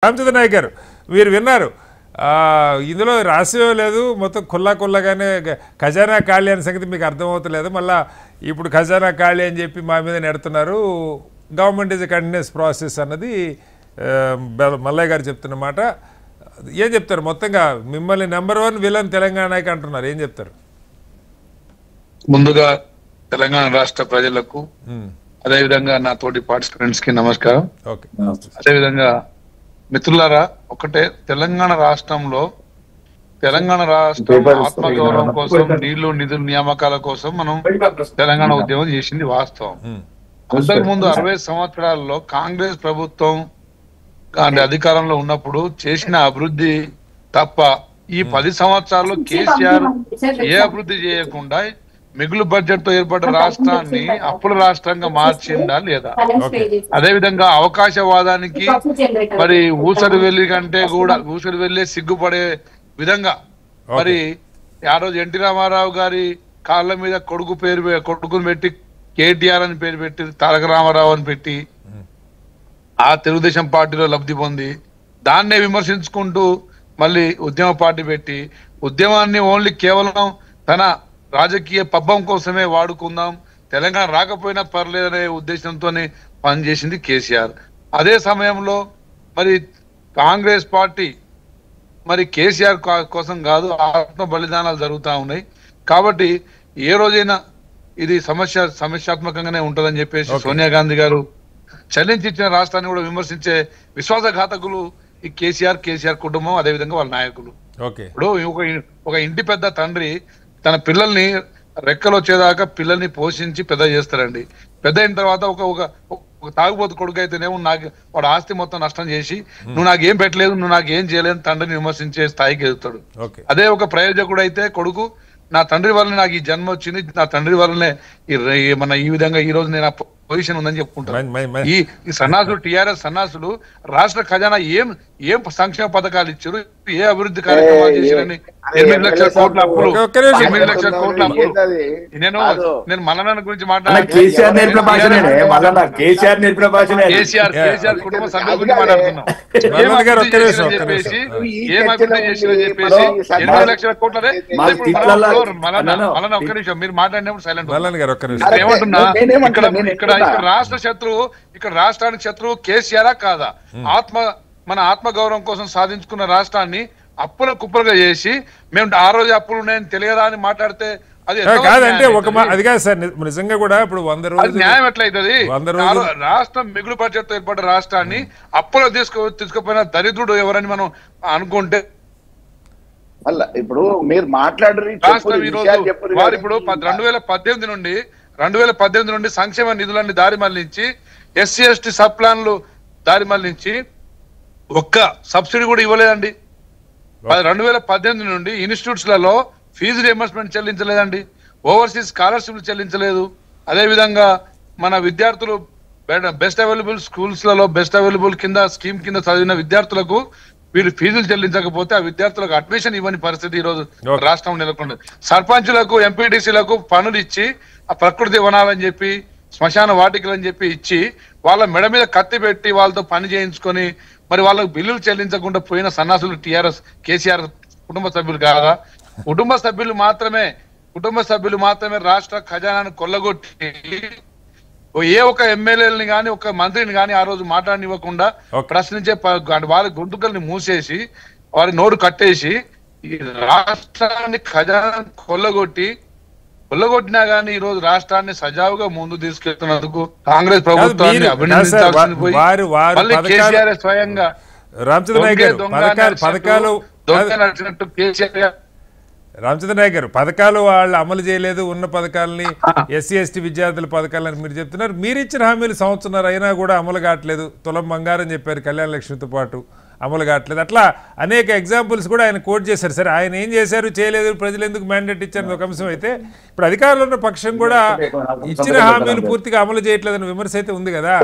రామచంద్ర నాయక్ గారు మీరు విన్నారు. ఇందులో రహస్యం లేదు, మొత్తం కుల్లగానే ఖజానా ఖాళీ అనే సంగతి మీకు అర్థమవుతలేదు. మళ్ళీ ఇప్పుడు ఖజానా ఖాళీ అని చెప్పి మా మీద నెడుతున్నారు. Government is a continuous process అన్నది మల్లయ్య గారు చెప్తున్న మాట. ఏం చెప్తారు? మొత్తంగా మిమ్మల్ని #1 విలన్ తెలంగాణకి అంటున్నారు, ఏం చెప్తారు? ముందుగా తెలంగాణ రాష్ట్ర ప్రజలకు అదేవిధంగా నా తోటి పార్టిసిపెంట్స్ కి నమస్కారం. అదేవిధంగా మిత్రులారా, ఒకటే, తెలంగాణ రాష్ట్రంలో తెలంగాణ రాష్ట్రం ఆత్మగౌరవం కోసం, నీళ్లు నిధుల నియామకాల కోసం మనం తెలంగాణ ఉద్యమం చేసింది వాస్తవం. అంతకుముందు 60 సంవత్సరాల్లో కాంగ్రెస్ ప్రభుత్వం అధికారంలో ఉన్నప్పుడు చేసిన అభివృద్ధి తప్ప ఈ 10 సంవత్సరాల్లో కేసీఆర్ ఏ అభివృద్ధి చేయకుండా మిగులు బడ్జెట్ తో ఏర్పడ్డ రాష్ట్రాన్ని అప్పుల రాష్ట్రంగా మార్చిందా లేదా? అదేవిధంగా అవకాశవాదానికి మరి ఊసరి వెళ్ళి కంటే కూడా ఊసరి వెళ్ళే సిగ్గుపడే విధంగా మరి ఆ రోజు ఎన్టీ రామారావు గారి కాళ్ళ మీద కొడుకుని పెట్టి కేటీఆర్ అని పేరు పెట్టి తారక రామారావు అని పెట్టి ఆ తెలుగుదేశం పార్టీలో లబ్ధి పొంది దాన్నే విమర్శించుకుంటూ మళ్ళీ ఉద్యమ పార్టీ పెట్టి ఉద్యమాన్ని ఓన్లీ కేవలం తన రాజకీయ పబ్బం కోసమే వాడుకుందాం, తెలంగాణ రాకపోయినా పర్లేదనే ఉద్దేశంతోనే పనిచేసింది కేసీఆర్. అదే సమయంలో మరి కాంగ్రెస్ పార్టీ మరి కేసీఆర్ కోసం కాదు, ఆత్మ బలిదానాలు జరుగుతూ ఉన్నాయి. కాబట్టి ఏ రోజైనా ఇది సమస్యాత్మకంగానే ఉంటుందని చెప్పేసి సోనియా గాంధీ గారు చలించి ఇచ్చిన రాష్ట్రాన్ని కూడా విమర్శించే విశ్వాసఘాతకులు ఈ కేసీఆర్ కుటుంబం, అదేవిధంగా వాళ్ళ నాయకులు. ఇప్పుడు ఒక ఇంటి పెద్ద తండ్రి తన పిల్లల్ని రెక్కలు వచ్చేదాకా పిల్లల్ని పోషించి పెద్ద చేస్తారండి. పెద్ద అయిన తర్వాత ఒక తాగుబోతు కొడుకు అయితేనేమో వాడు ఆస్తి మొత్తం నష్టం చేసి నువ్వు నాకేం పెట్టలేదు, నువ్వు నాకేం చేయలేదు తండ్రిని విమర్శించే స్థాయికి ఎదుగుతాడు. అదే ఒక ప్రయోజకుడు అయితే కొడుకు, నా తండ్రి వల్లనే నాకు ఈ జన్మ వచ్చింది, నా తండ్రి వల్లనే ఈ విధంగా ఈ రోజు నేను పొజిషన్ ఉందని చెప్పుకుంటాను. ఈ సన్నాసులు, టీఆర్ఎస్ సన్నాసులు రాష్ట్ర ఖజానా ఏం సంక్షేమ పథకాలు ఇచ్చారు, ఏ అభివృద్ధి కార్యక్రమాలు చేశారని 8 లక్షల కోట్ల అప్పులు, 8 లక్షల కోట్ల అప్పులు. నేను మల్లన్న గురించి మాట్లాడుతున్నాను, కేసీఆర్ కుటుంబ సభ్యుల గురించి మాట్లాడుతున్నాం. ఏం అభివృద్ధి చేశారని చెప్పేసి 8 లక్షల కోట్లనే. మల్లన్న ఒక్క నిమిషం, మీరు మాట్లాడినప్పుడు సైలెంట్ ఏమంటున్నా, ఇక్కడ రాష్ట్ర శత్రువు, ఇక్కడ రాష్ట్రానికి శత్రువు కేసీఆర్ కాదా? మన ఆత్మగౌరవం కోసం సాధించుకున్న రాష్ట్రాన్ని అప్పుల కుప్పలుగా చేసి మేము ఆ రోజు అప్పులు ఉన్నాయని తెలియదా అని మాట్లాడితే అది కాదంటే అది కాదు సార్. నిజంగా కూడా ఇప్పుడు 100 రోజులు న్యాయం ఎట్లయితుంది? రాష్ట్రం మిగులు బడ్జెట్ తో ఏర్పడ్డ రాష్ట్రాన్ని అప్పులో తీసుకుపోయిన దరిద్రుడు ఎవరని మనం అనుకుంటే ఇప్పుడు మీరు మాట్లాడరు. రాష్ట్రం ఈ రోజు వారు ఇప్పుడు 2018 నుండి సంక్షేమ నిధులన్నీ దారి మళ్లించి, ఎస్సీ ఎస్టీ సబ్ ప్లాన్లు దారి మళ్లించి ఒక్క సబ్సిడీ కూడా ఇవ్వలేదండి. 2018 నుండి ఇన్స్టిట్యూట్స్ లలో ఫీజు రియంబర్స్మెంట్ చెల్లించలేదండి, ఓవర్సీస్ స్కాలర్షిప్లు చెల్లించలేదు. అదే విధంగా మన విద్యార్థులు బెస్ట్ అవైలబుల్ స్కూల్స్ లలో బెస్ట్ అవైలబుల్ స్కీమ్ కింద చదివిన విద్యార్థులకు వీళ్ళు ఫీజులు చెల్లించకపోతే ఆ విద్యార్థులకు అడ్మిషన్ ఇవ్వని పరిస్థితి ఈ రోజు రాష్ట్రం నెలకొంది. సర్పంచులకు, ఎంపీటీసీలకు పనులు ఇచ్చి ఆ ప్రకృతి వనాలని చెప్పి, శ్మశాన వాటికలని చెప్పి ఇచ్చి వాళ్ళ మెడ మీద కత్తి పెట్టి వాళ్ళతో పని చేయించుకొని మరి వాళ్ళకు బిల్లులు చెల్లించకుండా పోయిన సన్నాసులు కేసీఆర్ కుటుంబ సభ్యులు కాదా? కుటుంబ సభ్యులు మాత్రమే రాష్ట్ర ఖజానాను కొల్లగొట్టి ఏ ఒక ఎమ్మెల్యేలని గాని ఒక మంత్రిని గాని ఆ రోజు మాట్లాడనివ్వకుండా ప్రశ్నించే వాళ్ళ గొంతుకల్ని మూసేసి వారి నోరు కట్టేసి ఈ రాష్ట్రాన్ని ఖజానా కొల్లగొట్టినా గానీ ఈ రోజు రాష్ట్రాన్ని సజావుగా ముందు తీసుకెళ్తున్నందుకు కాంగ్రెస్ ప్రభుత్వాన్ని అభినందించాల్సింది పోయి మళ్ళీ కేసీఆర్ స్వయంగా రామచంద్ర నాయక్ గారు పథకాలు వాళ్ళు అమలు చేయలేదు, ఉన్న పథకాలని ఎస్సీ ఎస్టీ విద్యార్థుల పథకాలని మీరు చెప్తున్నారు. మీరు ఇచ్చిన హామీలు సంవత్సరం అయినా కూడా అమలు కావట్లేదు. తులం బంగారం చెప్పారు, కళ్యాణ లక్ష్మితో పాటు అమలు కావట్లేదు. అట్లా అనేక ఎగ్జాంపుల్స్ కూడా ఆయన కోట్ చేశారు. సరే, ఆయన ఏం చేశారు, చేయలేదు, ప్రజలు ఎందుకు మ్యాండేట్ ఇచ్చారని ఒక అంశం అయితే, ఇప్పుడు అధికారంలో ఉన్న పక్షం కూడా ఇచ్చిన హామీలు పూర్తిగా అమలు చేయట్లేదని విమర్శ అయితే ఉంది కదా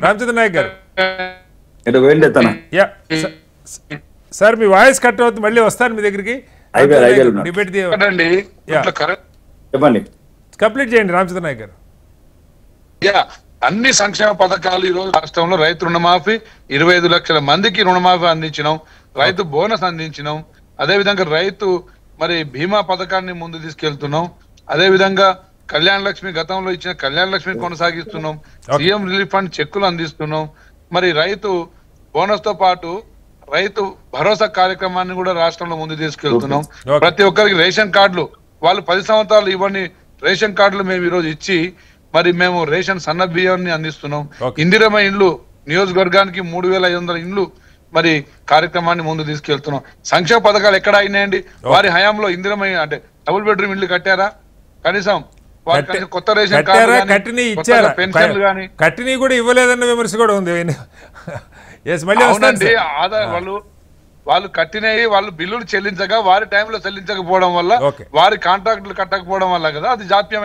రామచంద్ర నాయక్ గారు. సార్, మీ వాయిస్ కట్ అవుతుంది, మళ్ళీ వస్తాను మీ దగ్గరికి. డిబేట్ కంప్లీట్ చేయండి రామచంద్ర నాయక్ గారు. అన్ని సంక్షేమ పథకాలు ఈ రోజు రాష్ట్రంలో రైతు రుణమాఫీ 25 లక్షల మందికి రుణమాఫీ అందించినాం, రైతు బోనస్ అందించినాం, అదే విధంగా రైతు మరి బీమా పథకాన్ని ముందు తీసుకెళ్తున్నాం, అదే విధంగా కళ్యాణ లక్ష్మి గతంలో ఇచ్చిన Kalyana Lakshmi కొనసాగిస్తున్నాం, CM relief fund చెక్కులు అందిస్తున్నాం, మరి రైతు బోనస్ తో పాటు రైతు భరోసా కార్యక్రమాన్ని కూడా రాష్ట్రంలో ముందు తీసుకెళ్తున్నాం. ప్రతి ఒక్కరికి రేషన్ కార్డులు వాళ్ళు 10 సంవత్సరాలు ఇవ్వని రేషన్ కార్డులు మేము ఈరోజు ఇచ్చి మరి మేము రేషన్ సన్న బియ్యాన్ని అందిస్తున్నాం. ఇందిరమ్మ ఇండ్లు నియోజకవర్గానికి 3,500 ఇండ్లు మరి కార్యక్రమాన్ని ముందు తీసుకెళ్తున్నాం. సంక్షేమ పథకాలు ఎక్కడ అయినాయండి? వారి హయాంలో ఇందిరమ్మ అంటే డబుల్ బెడ్రూమ్ ఇల్లు కట్టారా? కనీసం కొత్త రేషన్ కట్టిని ఇచ్చారా? పెన్షన్లు కానీ కట్టిని కూడా ఇవ్వలేదన్న విమర్శ కూడా ఉంది. అవునండి, ఆదాయ వాళ్ళు కట్టినవి వాళ్ళు బిల్లులు చెల్లించగా వారి టైంలో చెల్లించకపోవడం వల్ల వారి కాంట్రాక్టులు కట్టకపోవడం వల్ల కదా అది జాప్యం